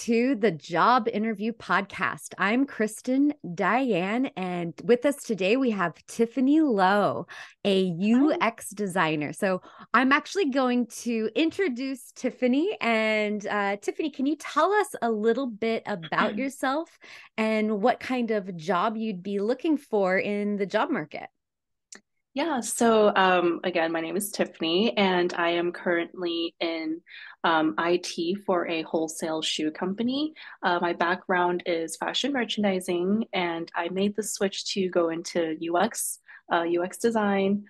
to the Job Interview Podcast. I'm Kristen Diane, and with us today we have Tiffany Lowe, a UX designer. So I'm actually going to introduce Tiffany. And Tiffany, can you tell us a little bit about yourself and what kind of job you'd be looking for in the job market? Yeah, so again, my name is Tiffany, and I am currently in IT for a wholesale shoe company. My background is fashion merchandising, and I made the switch to go into UX design,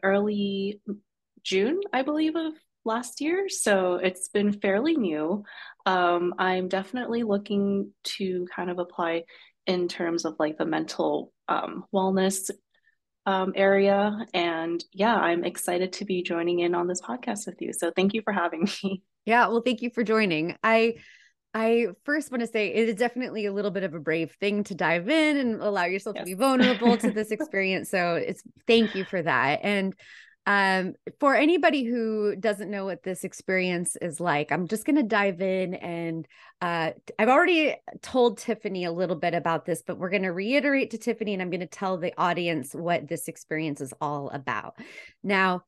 early June, I believe, of last year. So it's been fairly new. I'm definitely looking to kind of apply in terms of like the mental wellness area. And yeah, I'm excited to be joining in on this podcast with you. So thank you for having me. Yeah, well, thank you for joining. I first want to say it is definitely a little bit of a brave thing to dive in and allow yourself to Yes. be vulnerable to this experience. So thank you for that. And for anybody who doesn't know what this experience is like, I'm just going to dive in, and I've already told Tiffany a little bit about this, but we're going to reiterate to Tiffany, and I'm going to tell the audience what this experience is all about. Now,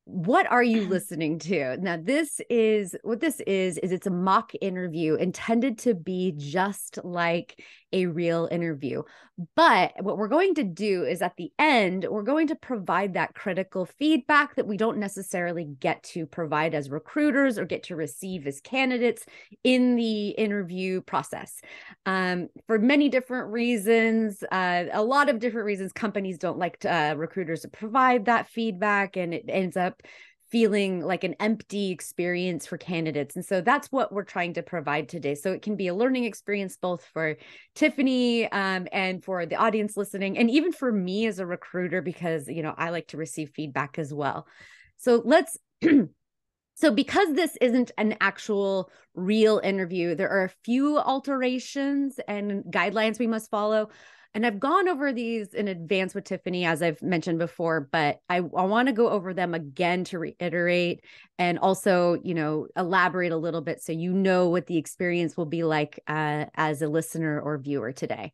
what are you listening to? Now, this is it's a mock interview intended to be just like a real interview. But what we're going to do is at the end, we're going to provide that critical feedback that we don't necessarily get to provide as recruiters or get to receive as candidates in the interview process. For many different reasons, a lot of different reasons, companies don't like recruiters to provide that feedback, and it ends up feeling like an empty experience for candidates. And so that's what we're trying to provide today. So it can be a learning experience both for Tiffany and for the audience listening, and even for me as a recruiter, because, I like to receive feedback as well. So So because this isn't an actual real interview, there are a few alterations and guidelines we must follow. And I've gone over these in advance with Tiffany, as I've mentioned before, but I want to go over them again to reiterate and also, elaborate a little bit so you know what the experience will be like as a listener or viewer today.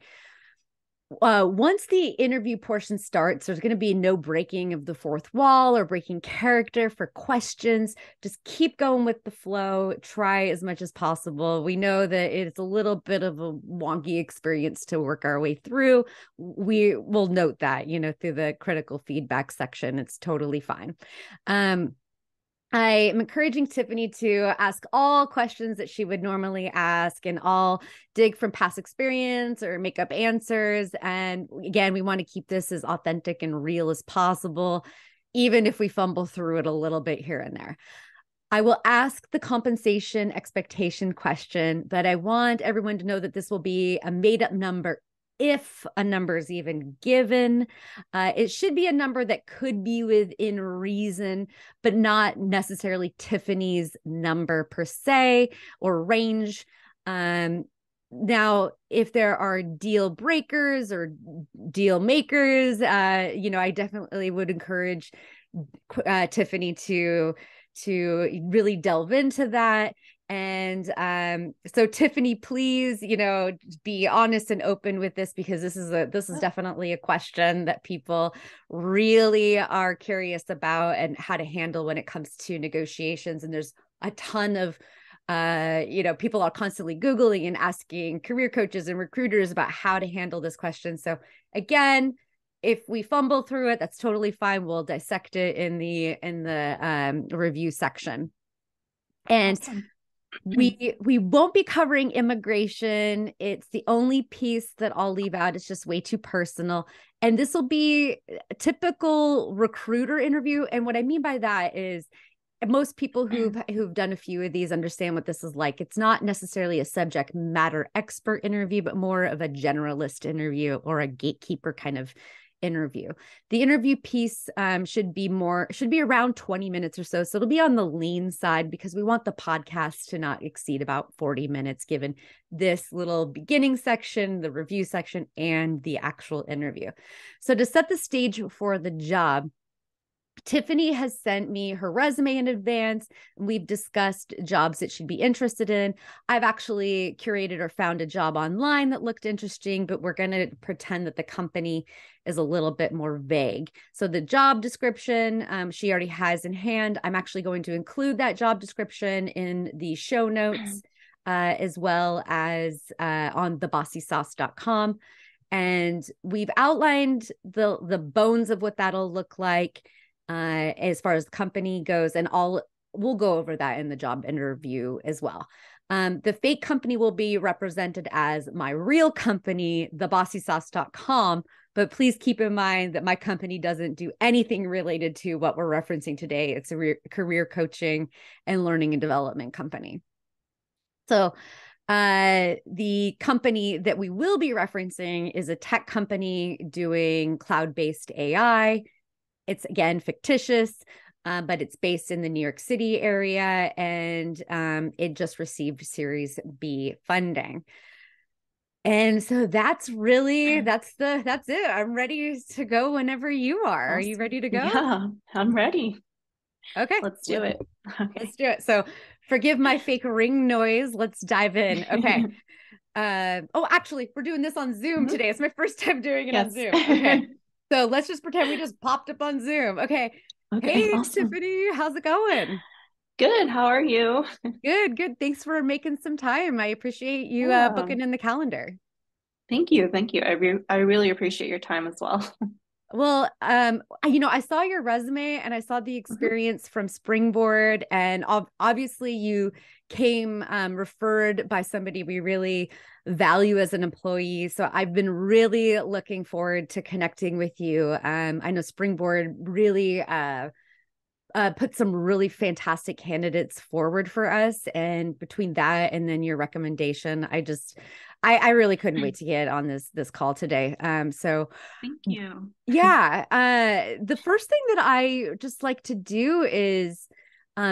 Once the interview portion starts, there's going to be no breaking of the fourth wall or breaking character for questions. Just keep going with the flow. Try as much as possible. We know that it's a little bit of a wonky experience to work our way through. We will note that, through the critical feedback section. It's totally fine. I am encouraging Tiffany to ask all questions that she would normally ask, and all dig from past experience or make up answers. And again, we want to keep this as authentic and real as possible, even if we fumble through it a little bit here and there. I will ask the compensation expectation question, but I want everyone to know that this will be a made-up number if a number is even given. It should be a number that could be within reason, but not necessarily Tiffany's number per se or range. Now, if there are deal breakers or deal makers, I definitely would encourage Tiffany to really delve into that. And so Tiffany, please, be honest and open with this, because this is definitely a question that people really are curious about and how to handle when it comes to negotiations. And there's a ton of people are constantly Googling and asking career coaches and recruiters about how to handle this question. So again, if we fumble through it, that's totally fine. We'll dissect it in the review section. And Awesome. we won't be covering immigration. It's the only piece that I'll leave out. It's just way too personal. And this will be a typical recruiter interview. And what I mean by that is most people who've done a few of these understand what this is like. It's not necessarily a subject matter expert interview, but more of a generalist interview or a gatekeeper kind of interview. The interview piece should be around 20 minutes or so. So it'll be on the lean side, because we want the podcast to not exceed about 40 minutes, given this little beginning section, the review section, and the actual interview. So to set the stage for the job, Tiffany has sent me her resume in advance, and we've discussed jobs that she'd be interested in. I've actually curated or found a job online that looked interesting, but we're going to pretend that the company is a little bit more vague. So the job description she already has in hand. I'm actually going to include that job description in the show notes, as well as on thebossysauce.com. And we've outlined the bones of what that'll look like as far as the company goes, and we'll go over that in the job interview as well. The fake company will be represented as my real company, thebossysauce.com, but please keep in mind that my company doesn't do anything related to what we're referencing today. It's a career coaching and learning and development company. So the company that we will be referencing is a tech company doing cloud-based AI. It's, again, fictitious, but it's based in the New York City area, and it just received Series B funding. And so that's it. I'm ready to go whenever you are. Are you ready to go? Yeah, I'm ready. Okay. Let's do it. Okay. Let's do it. So forgive my fake ring noise. Let's dive in. Okay. Actually, we're doing this on Zoom today. It's my first time doing it on Zoom. Okay. So let's just pretend we just popped up on Zoom. Okay. Hey, awesome. Tiffany, how's it going? Good. How are you? Good. Thanks for making some time. I appreciate you booking in the calendar. Thank you. I really appreciate your time as well. Well, I saw your resume and I saw the experience from Springboard, and obviously you came referred by somebody we really value as an employee. So I've been really looking forward to connecting with you. I know Springboard really put some really fantastic candidates forward for us, and between that and then your recommendation, I really couldn't wait to get on this call today. So thank you. Yeah. The first thing that I just like to do is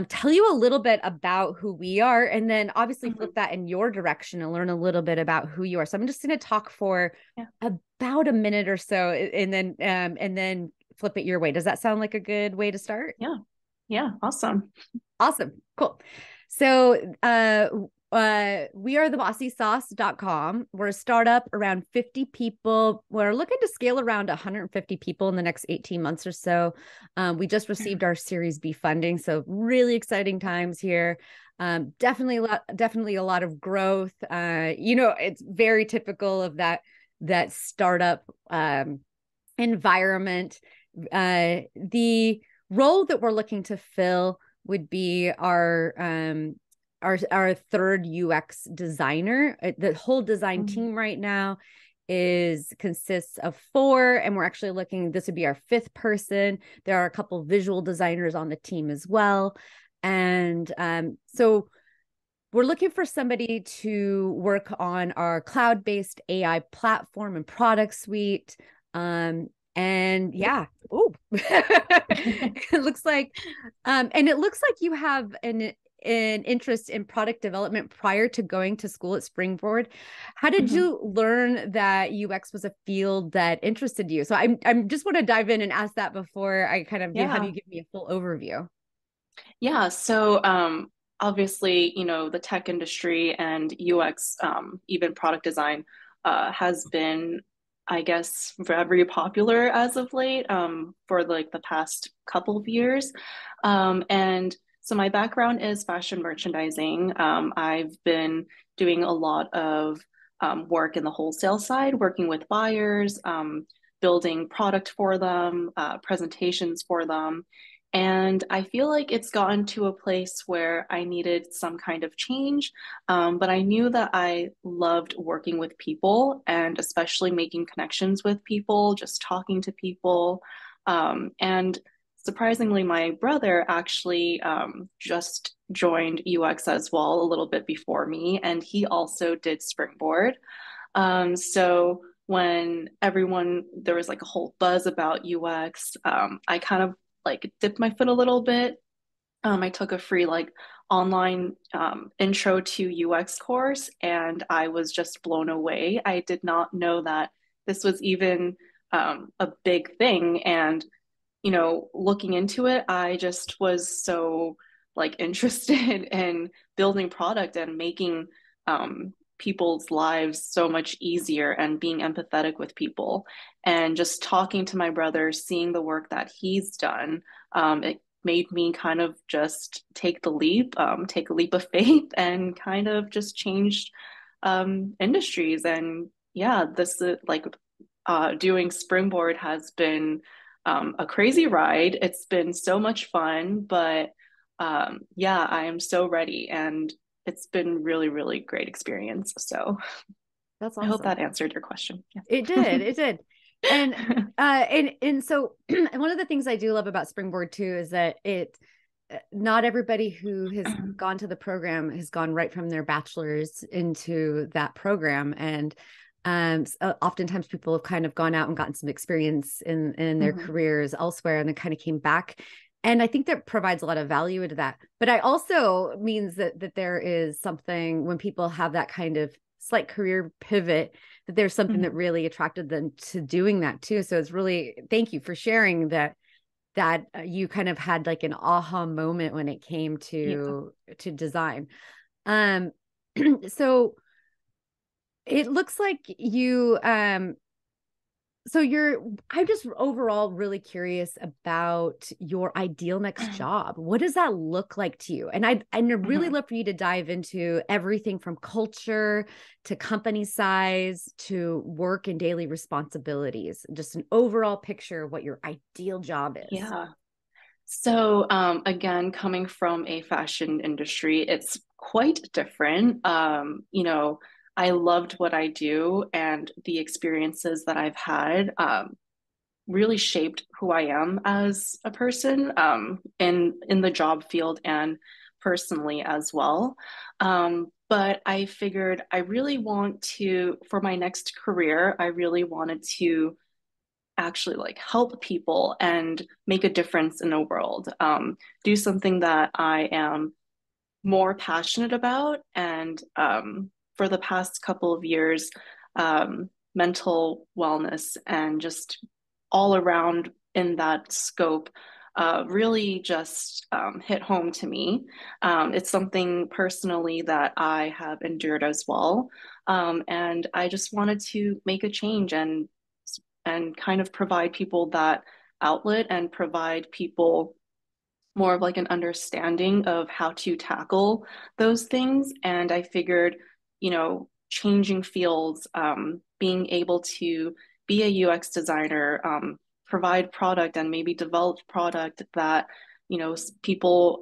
tell you a little bit about who we are, and then obviously flip that in your direction and learn a little bit about who you are. So I'm just going to talk for about a minute or so, and then flip it your way. Does that sound like a good way to start? Yeah. Awesome. Cool. So we are the bossysauce.com. We're a startup, around 50 people. We're looking to scale around 150 people in the next 18 months or so. We just received our Series B funding, so really exciting times here. Definitely a lot of growth. It's very typical of that startup environment. The role that we're looking to fill would be our third UX designer. The whole design team right now consists of 4, and we're actually this would be our 5th person. There are a couple visual designers on the team as well. And so we're looking for somebody to work on our cloud-based AI platform and product suite. And yeah, it looks like you have an interest in product development prior to going to school at Springboard. How did you learn that UX was a field that interested you? So I'm just want to dive in and ask that before I kind of have you give me a full overview. Yeah. So obviously, the tech industry and UX, even product design, has been, I guess, very popular as of late, for like the past couple of years. And so my background is fashion merchandising. I've been doing a lot of work in the wholesale side, working with buyers, building product for them, presentations for them. And I feel like it's gotten to a place where I needed some kind of change. But I knew that I loved working with people, and especially making connections with people, just talking to people. And surprisingly, my brother actually just joined UX as well a little bit before me, and he also did Springboard. So when there was like a whole buzz about UX, I kind of like dipped my foot a little bit. I took a free like online intro to UX course, and I was just blown away. I did not know that this was even a big thing. And looking into it, I just was so like interested in building product and making people's lives so much easier and being empathetic with people. And just talking to my brother, seeing the work that he's done, it made me kind of just take a leap of faith and kind of just changed industries. And yeah, this is like doing Springboard has been a crazy ride. It's been so much fun, but yeah, I am so ready, and it's been really, really great experience. So That's I hope awesome. that answered your question. It did. It did. And and so one of the things I do love about Springboard too is that it not everybody who has gone to the program has gone right from their bachelor's into that program. And oftentimes people have kind of gone out and gotten some experience in their Mhm. careers elsewhere and then kind of came back. And I think that provides a lot of value into that. But I also means that there is something when people have that kind of slight career pivot, that there's something that Mhm. really attracted them to doing that too. So it's really, thank you for sharing that you kind of had like an aha moment when it came Yeah. to design. Um, so it looks like you so you're I'm just overall really curious about your ideal next job. What does that look like to you? And I'd really Mhm. love for you to dive into everything from culture to company size to work and daily responsibilities. Just an overall picture of what your ideal job is. Yeah. So, again, coming from a fashion industry, it's quite different. I loved what I do, and the experiences that I've had really shaped who I am as a person, in the job field and personally as well. But I figured I really want to, for my next career, I really wanted to actually like help people and make a difference in the world. Do something that I am more passionate about. And for the past couple of years, mental wellness and just all around in that scope really just hit home to me. It's something personally that I have endured as well. And I just wanted to make a change and kind of provide people that outlet and provide people more of like an understanding of how to tackle those things. And I figured, changing fields, being able to be a UX designer, provide product and maybe develop product that, people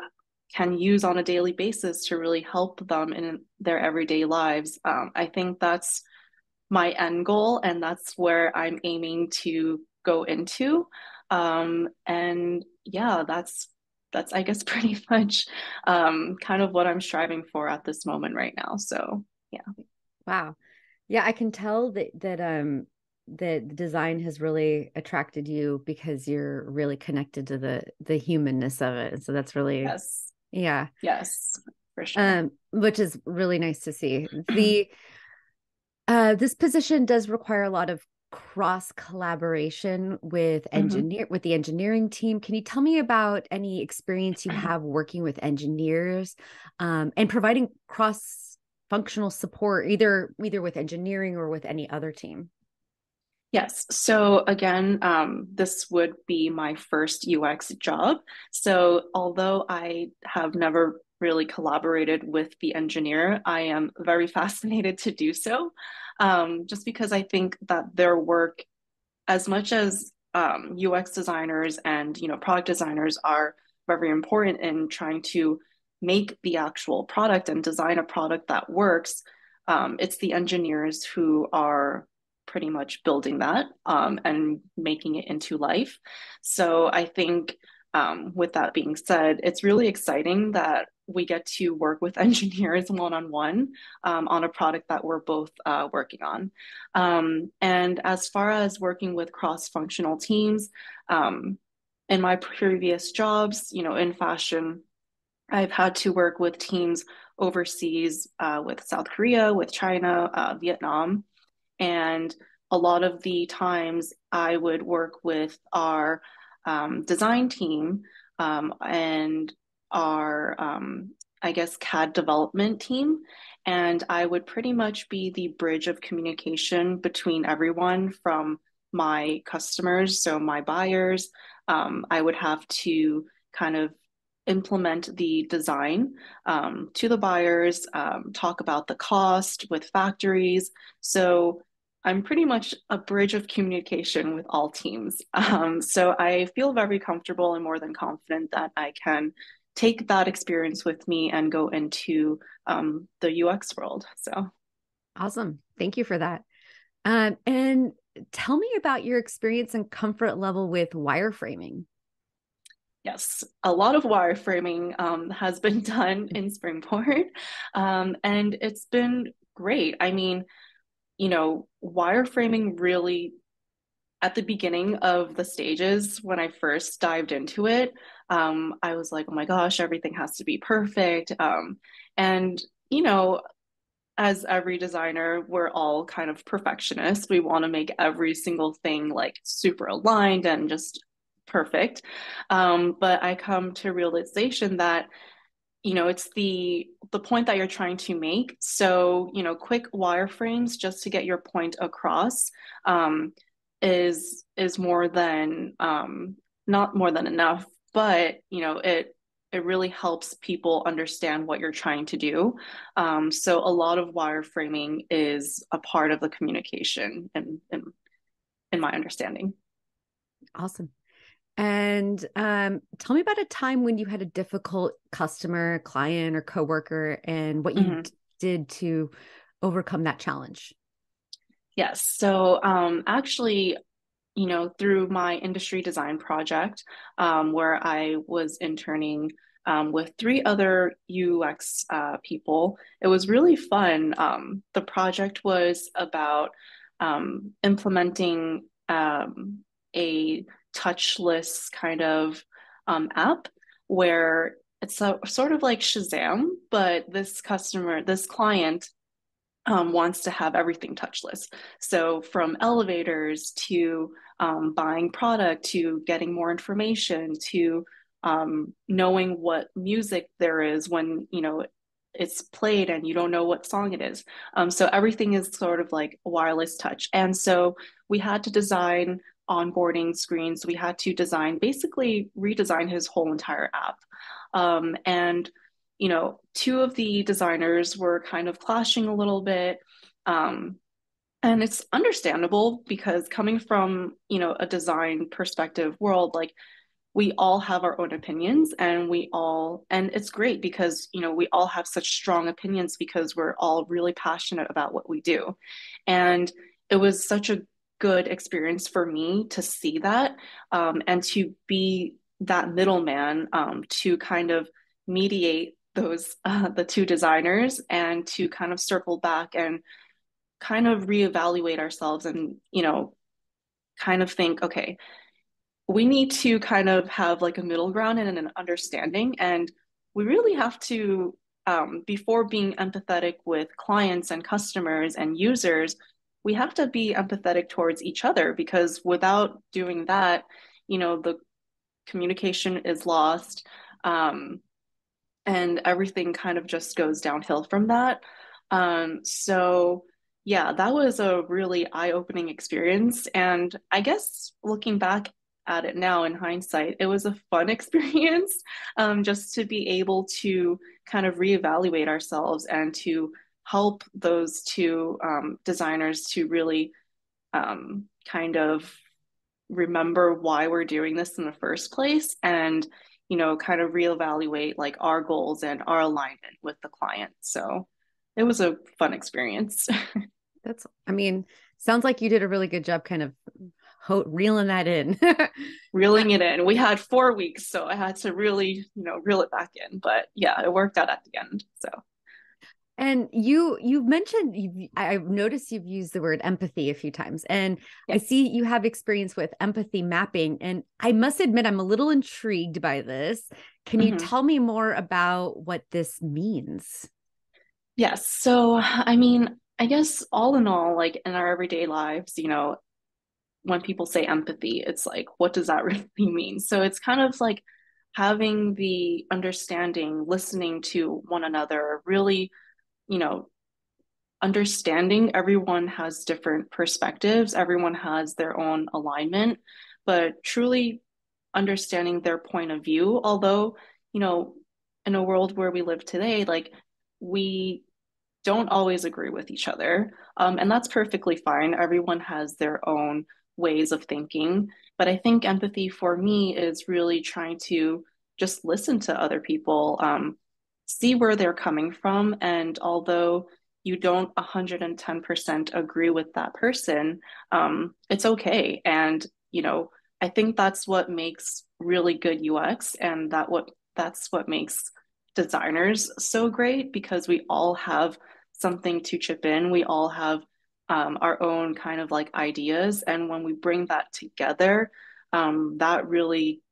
can use on a daily basis to really help them in their everyday lives. I think that's my end goal, and that's where I'm aiming to go into. And yeah, that's I guess pretty much kind of what I'm striving for at this moment right now. So yeah. Wow. Yeah, I can tell that the design has really attracted you because you're really connected to the humanness of it. And so that's really, Yes. yeah. Yes, for sure. Which is really nice to see. The this position does require a lot of cross collaboration with the engineering team. Can you tell me about any experience you have working with engineers and providing cross functional support either with engineering or with any other team? Yes. So again, this would be my first UX job. So although I have never really collaborated with the engineer, I am very fascinated to do so, just because I think that their work, as much as UX designers and product designers are very important in trying to make the actual product and design a product that works, it's the engineers who are pretty much building that and making it into life. So I think with that being said, it's really exciting that we get to work with engineers one-on-one on a product that we're both working on. And as far as working with cross-functional teams, in my previous jobs, in fashion, I've had to work with teams overseas, with South Korea, with China, Vietnam, and a lot of the times I would work with our design team and our, I guess, CAD development team. And I would pretty much be the bridge of communication between everyone from my customers, so my buyers. I would have to kind of implement the design to the buyers, talk about the cost with factories. So I'm pretty much a bridge of communication with all teams. So I feel very comfortable and more than confident that I can take that experience with me and go into the UX world. So, Awesome. Thank you for that. And tell me about your experience and comfort level with wireframing. yes, a lot of wireframing has been done in Springboard, and it's been great. I mean, wireframing really at the beginning of the stages when I first dived into it, I was like, oh my gosh, everything has to be perfect. And, you know, as every designer, we're all kind of perfectionists. We want to make every single thing like super aligned and just perfect. But I come to realization that it's the point that you're trying to make. So, quick wireframes just to get your point across is more than not more than enough, but it really helps people understand what you're trying to do. So a lot of wireframing is a part of the communication in my understanding. Awesome. And tell me about a time when you had a difficult customer, client, or coworker, and what you Mhm. did to overcome that challenge. Yes. So actually, through my industry design project, where I was interning with three other UX people. It was really fun. The project was about implementing a touchless kind of app where it's sort of like Shazam, but this client wants to have everything touchless. So from elevators to buying product to getting more information to knowing what music there is when it's played and you don't know what song it is. So everything is sort of like a wireless touch. And so we had to design onboarding screens. We had to basically redesign his whole entire app. And two of the designers were kind of clashing a little bit. Um, and it's understandable because coming from, a design perspective world, like we all have our own opinions and it's great because, we all have such strong opinions because we're all really passionate about what we do. And it was such a good experience for me to see that and to be that middleman to kind of mediate those the two designers and to kind of circle back and kind of reevaluate ourselves and kind of think, okay, we need to kind of have like a middle ground and an understanding, and we really have to before being empathetic with clients and customers and users, we have to be empathetic towards each other because without doing that, the communication is lost. Um, and everything kind of just goes downhill from that. So yeah, that was a really eye-opening experience. And I guess looking back at it now in hindsight, it was a fun experience just to be able to kind of reevaluate ourselves and to help those two designers to really kind of remember why we're doing this in the first place and kind of reevaluate like our goals and our alignment with the client. So it was a fun experience. I mean, sounds like you did a really good job kind of reeling that in. Reeling it in. We had 4 weeks, so I had to really, reel it back in. But yeah, it worked out at the end. So And you've mentioned I've noticed you've used the word empathy a few times, and I yeah. see you have experience with empathy mapping, and I must admit I'm a little intrigued by this. Can you Mm-hmm. tell me more about what this means? Yes. So I mean, I guess all in all, like in our everyday lives, when people say empathy, it's like, what does that really mean? So it's kind of like having the understanding, listening to one another, really, you know, understanding everyone has different perspectives, everyone has their own alignment, but truly understanding their point of view. Although, you know, in a world where we live today, like we don't always agree with each other. And that's perfectly fine. Everyone has their own ways of thinking. But I think empathy for me is really trying to just listen to other people, see where they're coming from. And although you don't 110% agree with that person, it's okay. And, you know, I think that's what makes really good UX, and that's what makes designers so great, because we all have something to chip in. We all have our own kind of like ideas. And when we bring that together, that really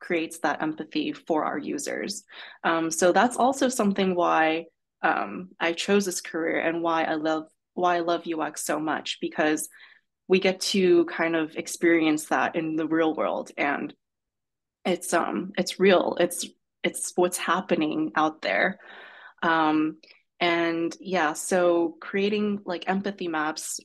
creates that empathy for our users. So that's also something why I chose this career, and why I love UX so much, because we get to kind of experience that in the real world, and it's real. It's what's happening out there. Um, and yeah, so creating like empathy maps,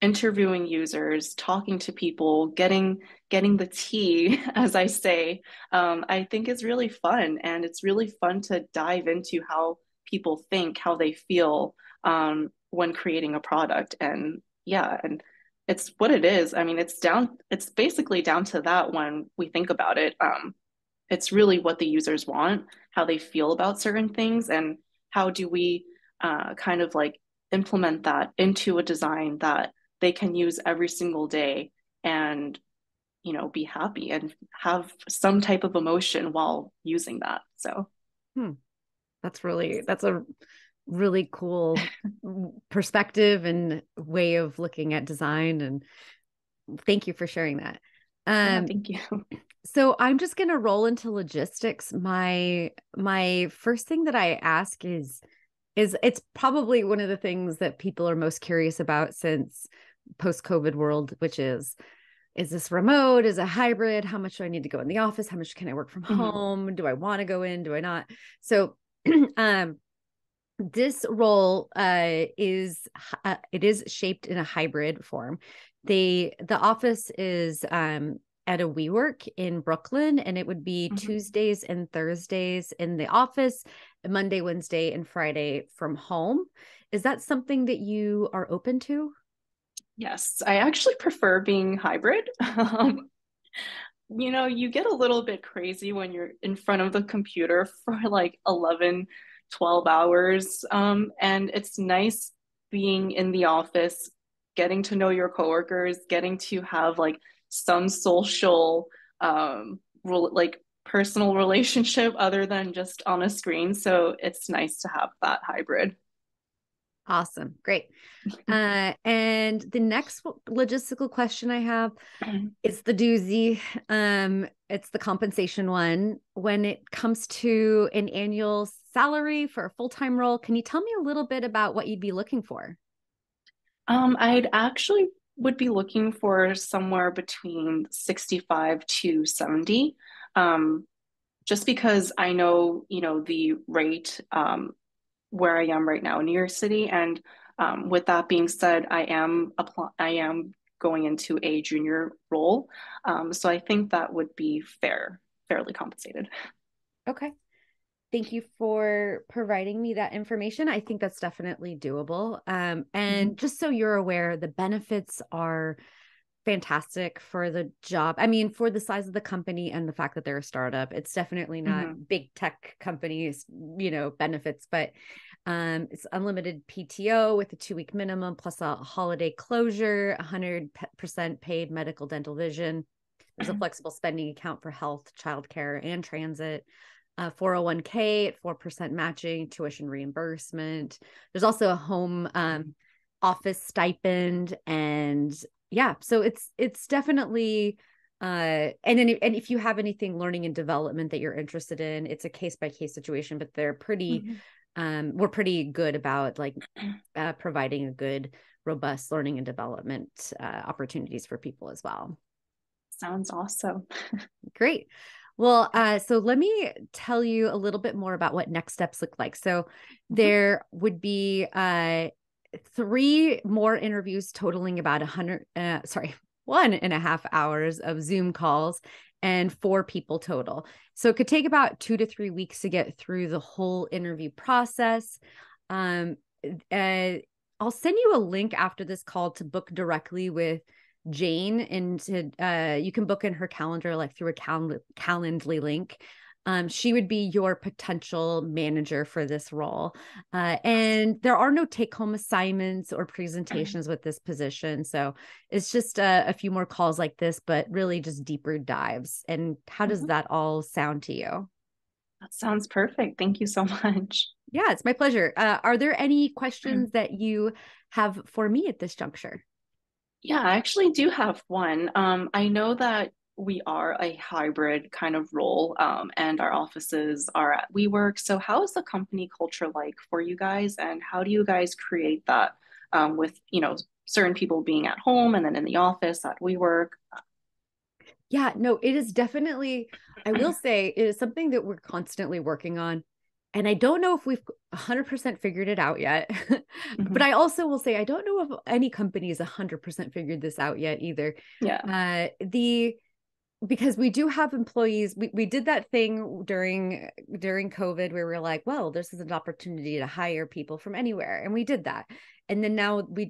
interviewing users, talking to people, getting the tea, as I say, I think is really fun. And it's really fun to dive into how people think, how they feel, when creating a product. And yeah, and it's what it is. I mean, it's basically down to that when we think about it. It's really what the users want, how they feel about certain things, and how do we kind of like implement that into a design that they can use every single day, and you know, be happy and have some type of emotion while using that. So Hmm. That's a really cool perspective and way of looking at design. And thank you for sharing that. yeah, Um, thank you. so I'm just gonna roll into logistics. My first thing that I ask is it's probably one of the things that people are most curious about since post-COVID world, which is this remote? Is it hybrid? How much do I need to go in the office? How much can I work from Mhm. home? Do I want to go in? Do I not? So um this role it is shaped in a hybrid form. The office is at a WeWork in Brooklyn, and it would be Mhm. Tuesdays and Thursdays in the office, Monday, Wednesday, and Friday from home. Is that something that you are open to? Yes, I actually prefer being hybrid. You know, you get a little bit crazy when you're in front of the computer for like 11, 12 hours. And it's nice being in the office, getting to know your coworkers, getting to have like some social, like personal relationship other than just on a screen. So it's nice to have that hybrid. Awesome. Great. And the next logistical question I have, it's the doozy. It's the compensation one. When it comes to an annual salary for a full-time role, can you tell me a little bit about what you'd be looking for? I'd actually would be looking for somewhere between 65 to 70. Um, just because I know, you know, the rate where I am right now in New York City. And with that being said, I am going into a junior role. So I think that would be fairly compensated. Okay. Thank you for providing me that information. I think that's definitely doable. Mhm. And just so you're aware, the benefits are fantastic for the job. I mean, for the size of the company and the fact that they're a startup, it's definitely not Mhm. big tech companies, benefits, but it's unlimited PTO with a 2-week minimum plus a holiday closure, 100% paid medical, dental, vision. There's a flexible spending account for health, childcare, and transit. 401k at 4% matching, tuition reimbursement. There's also a home office stipend, and yeah, so it's definitely and if you have anything learning and development that you're interested in, it's a case by case situation, but they're pretty Mhm. we're pretty good about like providing a good, robust learning and development opportunities for people as well. Sounds awesome. Great. Well, so let me tell you a little bit more about what next steps look like. So there would be 3 more interviews totaling about 1.5 hours of Zoom calls and 4 people total. So it could take about 2 to 3 weeks to get through the whole interview process. I'll send you a link after this call to book directly with Jane, and to you can book in her calendar like through a Calendly link. She would be your potential manager for this role. And there are no take-home assignments or presentations with this position. So it's just a few more calls like this, but really just deeper dives. And how does that all sound to you? That sounds perfect. Thank you so much. Yeah, it's my pleasure. Are there any questions that you have for me at this juncture? Yeah, I actually do have one. I know that we are a hybrid kind of role, and our offices are at WeWork. So how is the company culture like for you guys, and how do you guys create that with, certain people being at home and then in the office at WeWork? Yeah, no, it is definitely, I will say, it is something that we're constantly working on. And I don't know if we've 100% figured it out yet. But Mhm. I also will say, I don't know if any company has 100% figured this out yet either. Yeah. Because we do have employees, we did that thing during COVID where we're like, well, this is an opportunity to hire people from anywhere. And we did that. And then now we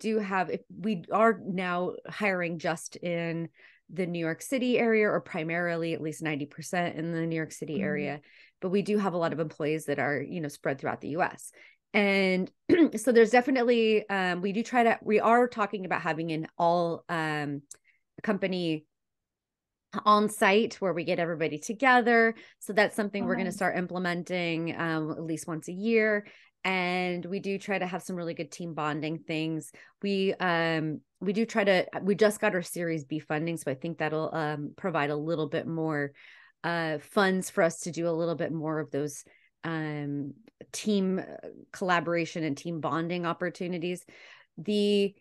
are now hiring just in the New York City area, or primarily at least 90% in the New York City Mhm. area. But we do have a lot of employees that are, spread throughout the US. And so there's definitely, we are talking about having an all company on site where we get everybody together. So that's something Oh, we're going to nice. start implementing at least once a year. And we do try to have some really good team bonding things. We just got our Series B funding, so I think that'll provide a little bit more funds for us to do a little bit more of those team collaboration and team bonding opportunities. The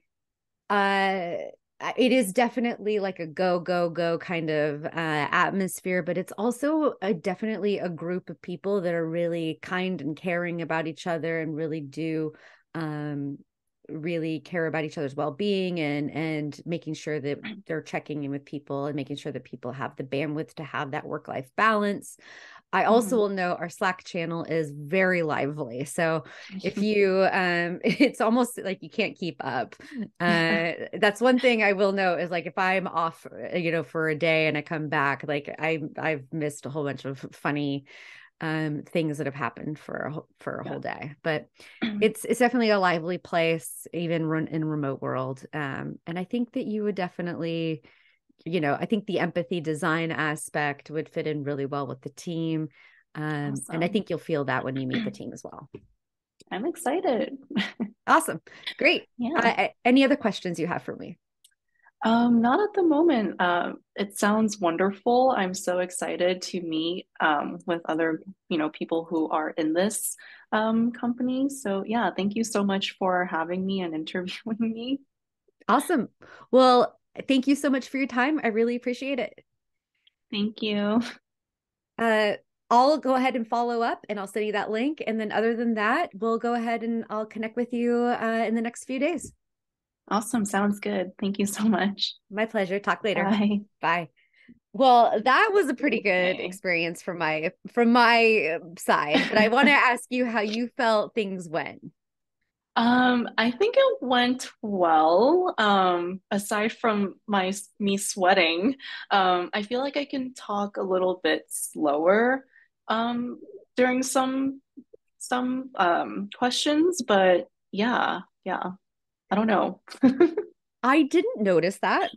it is definitely like a go, go, go kind of atmosphere, but it's also definitely a group of people that are really kind and caring about each other, and really do really care about each other's well-being, and making sure that they're checking in with people and making sure that people have the bandwidth to have that work-life balance. I also Mhm. will know our Slack channel is very lively. So if you, it's almost like you can't keep up. That's one thing I will know is like, if I'm off, for a day and I come back, like I've missed a whole bunch of funny things that have happened for a Yeah. whole day. But it's definitely a lively place, even in remote world. And I think that you would definitely, I think the empathy design aspect would fit in really well with the team. And I Awesome. think you'll feel that when you meet the team as well. I'm excited. Awesome. Great. Yeah. Any other questions you have for me? Not at the moment. It sounds wonderful. I'm so excited to meet with other, people who are in this company. So yeah, thank you so much for having me and interviewing me. Awesome. Well, thank you so much for your time. I really appreciate it. Thank you. Uh, I'll go ahead and follow up, and I'll send you that link. And then other than that, we'll go ahead and I'll connect with you in the next few days. Awesome. Sounds good. Thank you so much. My pleasure. Talk later. Bye. Bye. Well, that was a pretty good Okay. experience from my side, but I want to ask you how you felt things went. I think it went well. Aside from me sweating, I feel like I can talk a little bit slower during some questions, but yeah. I don't know. I didn't notice that.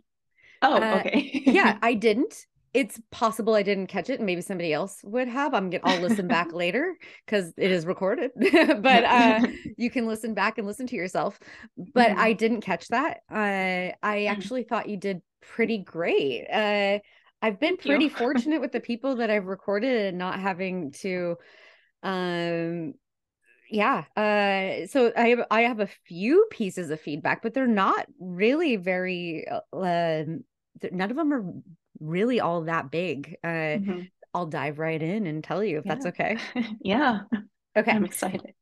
Oh, Uh, yeah, okay. I didn't. It's possible I didn't catch it, and maybe somebody else would have. I'll listen back later because it is recorded. But Yeah. you can listen back and listen to yourself. But I Mhm. didn't catch that. I actually thought you did pretty great. I've been Thank you. pretty fortunate with the people that I've recorded and not having to um Yeah. So I have a few pieces of feedback, but they're not really very none of them are really all that big. Hmm. I'll dive right in and tell you if that's Yeah. okay. Yeah. Okay. I'm excited.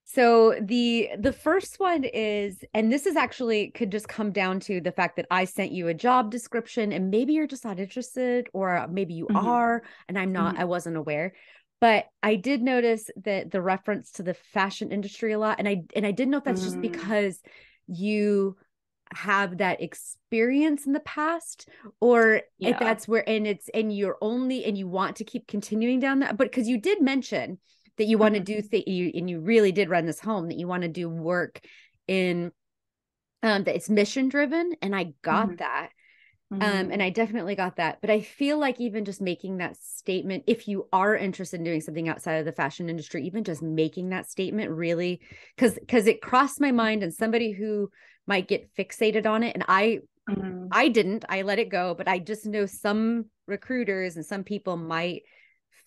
So the first one is, and this is actually could just come down to the fact that I sent you a job description and maybe you're just not interested, or maybe you Hmm. are, and Hmm. I wasn't aware. But I did notice that the reference to the fashion industry a lot. And I didn't know if that's just Mm, because you have that experience in the past, or if yeah. that's where, and you're only, and you want to keep continuing down that, but because you did mention that you want to Hmm. do you, and you really did run this home, that you want to do work in that it's mission driven, and I got Hmm. that. And Mm, I definitely got that. But I feel like even just making that statement, if you are interested in doing something outside of the fashion industry, even just making that statement really, because it crossed my mind, and somebody who might get fixated on it, and mm, I didn't, I let it go, but I just know some recruiters and some people might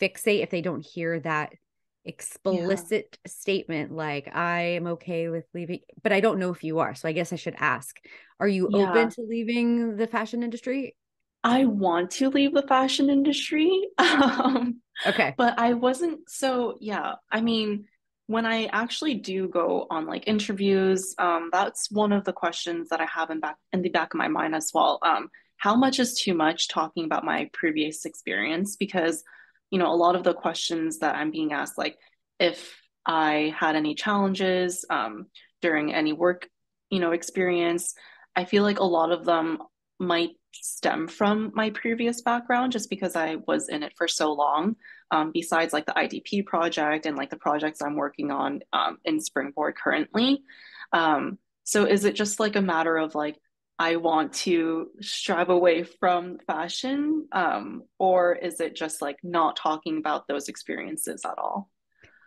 fixate if they don't hear that yeah. explicit statement, like I am okay with leaving, but I don't know if you are. So I guess I should ask, are you open Yeah. to leaving the fashion industry? I want to leave the fashion industry. Okay. But I wasn't so, yeah. I mean, when I actually do go on like interviews, that's one of the questions that I have in the back of my mind as well. How much is too much talking about my previous experience? Because, a lot of the questions that I'm being asked, like if I had any challenges during any work, experience, I feel like a lot of them might stem from my previous background just because I was in it for so long, besides like the IDP project and like the projects I'm working on in Springboard currently. So is it just like a matter of like, I want to strive away from fashion, or is it just like not talking about those experiences at all?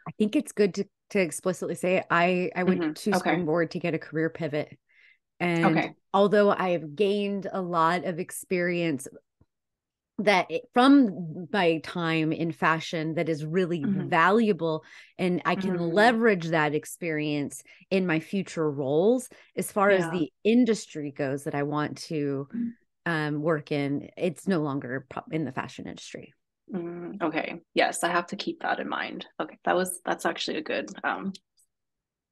I think it's good to explicitly say it. I went Hmm. to Okay. Springboard to get a career pivot. And Okay. although I have gained a lot of experience from my time in fashion that is really Hmm. valuable, and I can Mm, leverage that experience in my future roles, as far as yeah. the industry goes that I want to work in, it's no longer in the fashion industry. Okay. Yes, I have to keep that in mind. Okay. That's actually a good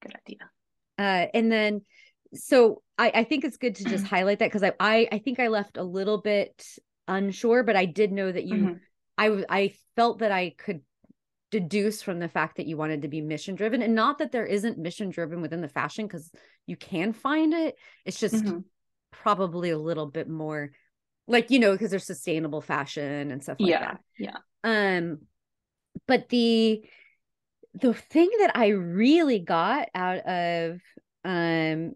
idea. And then, so I think it's good to just highlight that, because I think I left a little bit unsure, but I did know that Hmm. I felt that I could deduce from the fact that you wanted to be mission driven, and not that there isn't mission driven within the fashion, because you can find it. It's just Hmm. probably a little bit more like, because there's sustainable fashion and stuff like Yeah. that. Yeah. Um, but the thing that I really got out of um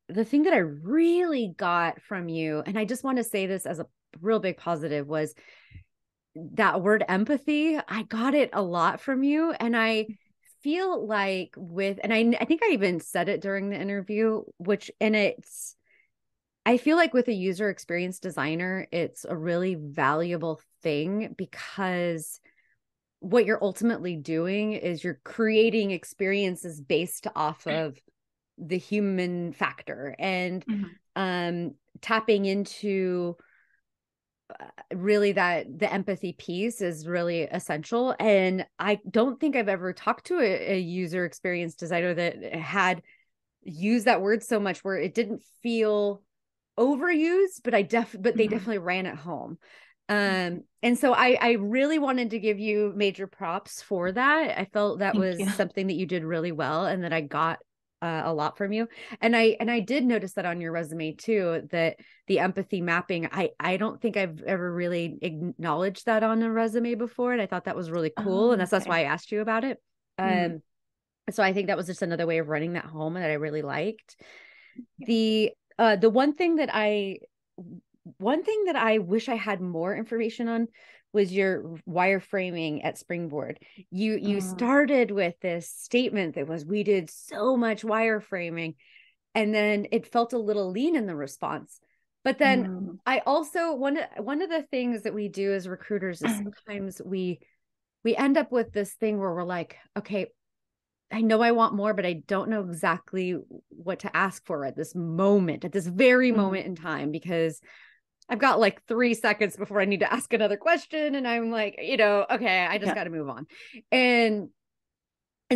the thing that I really got from you, and I just want to say this as a real big positive, was that word empathy. I got it a lot from you. And I feel like I think I even said it during the interview, I feel like with a user experience designer, it's a really valuable thing, because what you're ultimately doing is you're creating experiences based off of the human factor, and Hmm. um tapping into really that the empathy piece is really essential. And I don't think I've ever talked to a user experience designer that had used that word so much, where it didn't feel overused, but they Hmm. definitely ran it home. And so I really wanted to give you major props for that. I felt that Thank was you. something that you did really well, and that I got a lot from you. And I did notice that on your resume too, that the empathy mapping, I don't think I've ever really acknowledged that on a resume before, and I thought that was really cool, and Oh, that's why okay. I asked you about it. Hmm. um so I think that was just another way of running that home, and that I really liked. Yeah. The one thing that I wish I had more information on was your wireframing at Springboard. You Mm, started with this statement that was, we did so much wireframing, and then it felt a little lean in the response. But then mm, I also, one of the things that we do as recruiters is sometimes we end up with this thing where we're like, okay, I know I want more, but I don't know exactly what to ask for at this moment, at this very moment in time, because I've got like 3 seconds before I need to ask another question. And I'm like, okay, I just Yeah. got to move on. And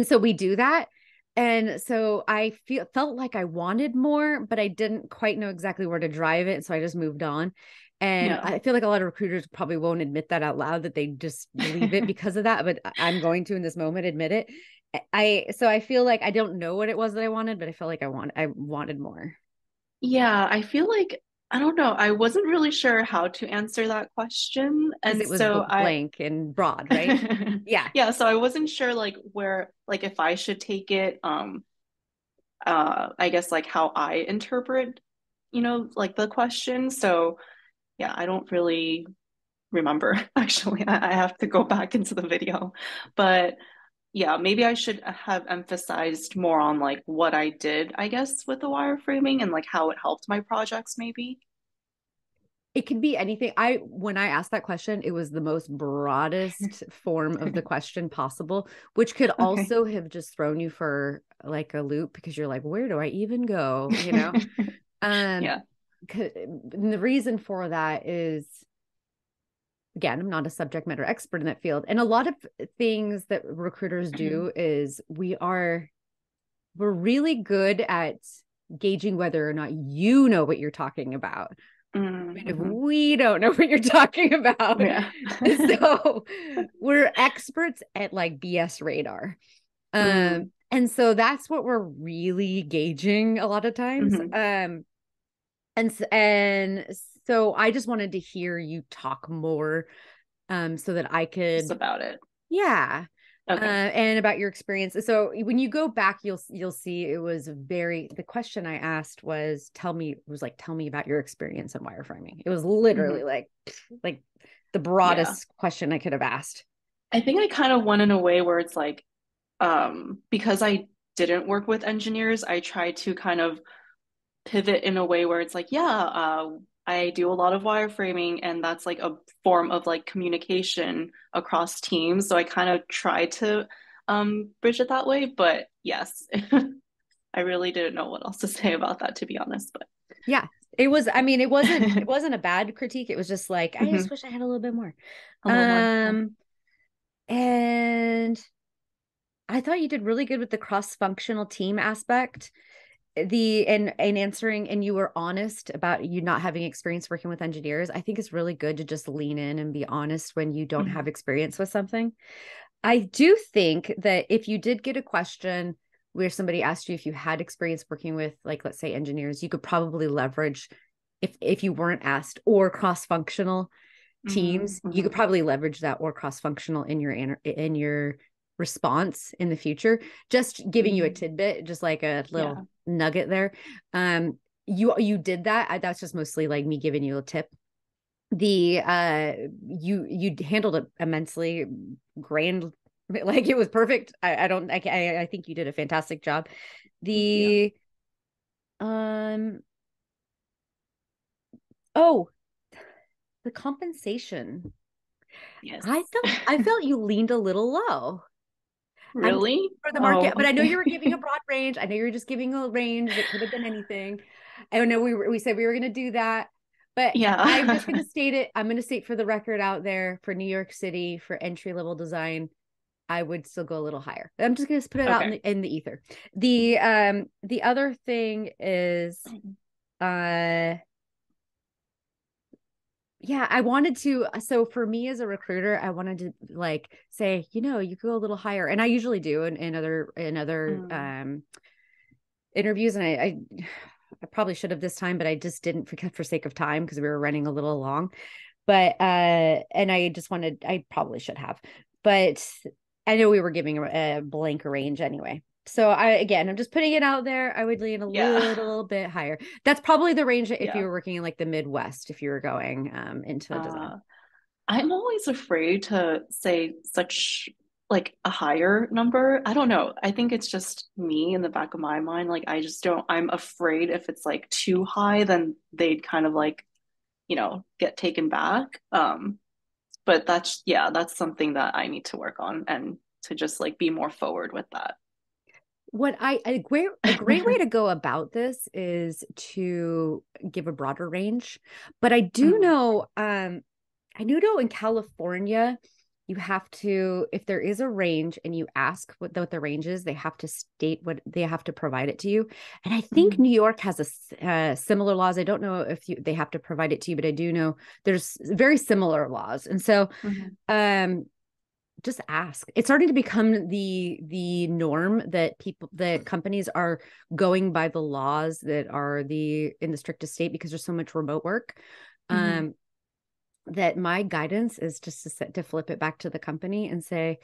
so we do that. And so I felt like I wanted more, but I didn't quite know exactly where to drive it. So I just moved on. And Yeah. I feel like a lot of recruiters probably won't admit that out loud, that they just leave it because of that. But I'm going to, in this moment, admit it. So I feel like I don't know what it was that I wanted, but I felt like I wanted more. Yeah, I feel like I don't know. I wasn't really sure how to answer that question. Because And it was so I blank and broad, right? Yeah. yeah, so I wasn't sure like where like if I should take it I guess like how I interpret, like the question. So yeah, I don't really remember actually. I have to go back into the video. But yeah, maybe I should have emphasized more on like what I did, I guess, with the wireframing and like how it helped my projects, maybe. It could be anything. When I asked that question, it was the most broadest form of the question possible, which could Okay. also have just thrown you for like a loop, because you're like, where do I even go? Um, Yeah. and the reason for that is, again, I'm not a subject matter expert in that field. And a lot of things that recruiters do is we're really good at gauging whether or not you know what you're talking about. If Mm-hmm. we don't know what you're talking about. Yeah. So we're experts at like BS radar. Mm, And so that's what we're really gauging a lot of times. hmm. And so I just wanted to hear you talk more, so that I Just could, about it. yeah. Okay. And about your experience. So when you go back, you'll see it was the question I asked tell me about your experience in wireframing. It was literally Hmm. like the Yeah. broadest question I could have asked. I think I kind of went in a way where it's like, because I didn't work with engineers, I tried to kind of pivot in a way where it's like, yeah, I do a lot of wireframing, and that's like a form of like communication across teams. So I kind of try to bridge it that way. But yes, I really didn't know what else to say about that, to be honest. But Yeah. It was, I mean, it wasn't a bad critique. It was just like, I just mhm, wish I had a little bit more. a little more. Yeah. Um, and I thought you did really good with the cross-functional team aspect. And answering, and you were honest about you not having experience working with engineers. I think it's really good to just lean in and be honest when you don't have Mhm, experience with something. I do think that if you did get a question where somebody asked you if you had experience working with, like, let's say engineers, you could probably leverage, if you weren't asked, or cross-functional mhm, teams, you could mhm. probably leverage that, or cross-functional in your response in the future. Just giving you a Mm, tidbit, just like a little yeah. nugget there. You did that. That's just mostly like me giving you a tip. The you handled it immensely grand, like it was perfect. I think you did a fantastic job. Thank you. The um oh, the compensation. I Yes. felt I felt you leaned a little low. I'm Really? for the Oh, market, but I know you okay. were giving a broad range. I know you were just giving a range. It could have been anything. I know we said we were going to do that, but I'm just going Yeah. to state it. I'm going to state for the record out there, for New York City, for entry level design, I would still go a little higher. I'm just going to put it out in Okay. the ether. The other thing is, uh yeah, I wanted to. So for me as a recruiter, I wanted to like say, you could go a little higher, and I usually do in other Mm, interviews. And I probably should have this time, but I just didn't, for sake of time, because we were running a little long. But and I probably should have, but I know we were giving a blank range anyway. So I'm just putting it out there. I would lean a yeah. little bit higher. That's probably the range if you Yeah. were working in like the Midwest, if you were going into design. Uh, I'm always afraid to say such like a higher number. I don't know. I think it's just me in the back of my mind. Like I just don't, I'm afraid if it's like too high, then they'd kind of like, get taken back. But that's, yeah, that's something that I need to work on and to just like be more forward with that. A great way to go about this is to give a broader range. But I do Mhm. know, I do know in California, you have to, if there is a range and you ask what the range is, they have to state what they have to provide it to you. And I think Mhm. New York has similar laws. I don't know if they have to provide it to you, but I do know there's very similar laws. And so, Mhm. um, just ask. It's starting to become the norm that companies are going by the laws that are in the strictest state because there's so much remote work. Mhm. Um, that my guidance is just to flip it back to the company and say,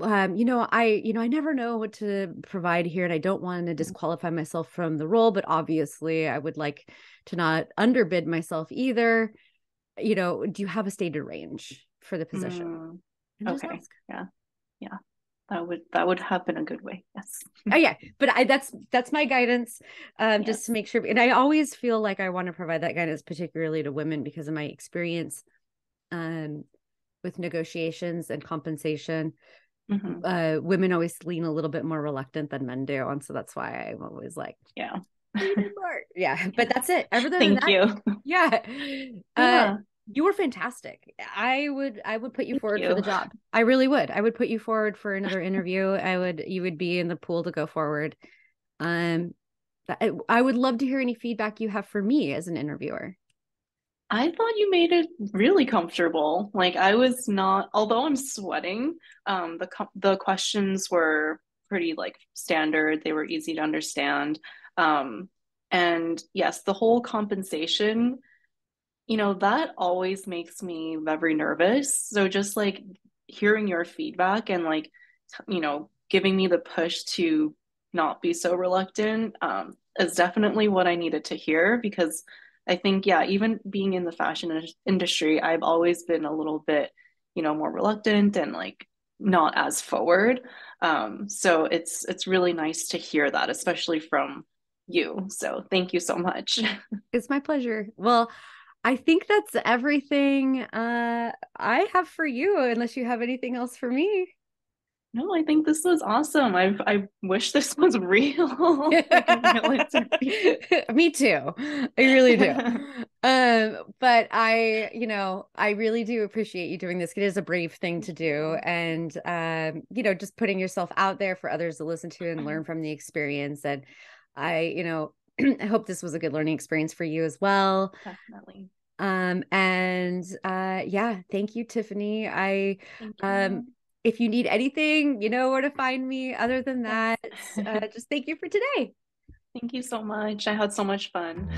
I never know what to provide here, and I don't want to disqualify myself from the role, but obviously I would like to not underbid myself either. Do you have a stated range for the position? Mm. And just Okay. ask. Yeah. Yeah. That would happen a good way. Yes. Oh yeah, but that's my guidance, just to Yes. make sure. And I always feel like I want to provide that guidance, particularly to women, because of my experience, um, with negotiations and compensation. Hmm. Women always lean a little bit more reluctant than men do, and so that's why I'm always like, Yeah. lean in more. Yeah, but that's it. Other than Thank that, you. yeah. Uh, Yeah. you were fantastic. I would put you Thank forward for the you. job. I really would. I would put you forward for another interview. You would be in the pool to go forward. Um, I would love to hear any feedback you have for me as an interviewer. I thought you made it really comfortable. Like I was not, although I'm sweating, the questions were pretty like standard. They were easy to understand. Um, and yes, the whole compensation, that always makes me very nervous. So just like hearing your feedback and like, giving me the push to not be so reluctant, is definitely what I needed to hear because I think, yeah, even being in the industry, I've always been a little bit, more reluctant and like not as forward. So it's really nice to hear that, especially from you. So thank you so much. It's my pleasure. Well, I think that's everything I have for you, unless you have anything else for me. No, I think this was awesome. I wish this was real, like a real interview. Me too. I really do. But I really do appreciate you doing this. It is a brave thing Thank to do. you. And just putting yourself out there for others to listen to and learn from the experience. And I hope this was a good learning experience for you as well. Definitely. And yeah, thank you, Tiffany. Thank Um you. if you need anything, you know where to find me. Other than Yes. that, just thank you for today. Thank you so much. I had so much fun.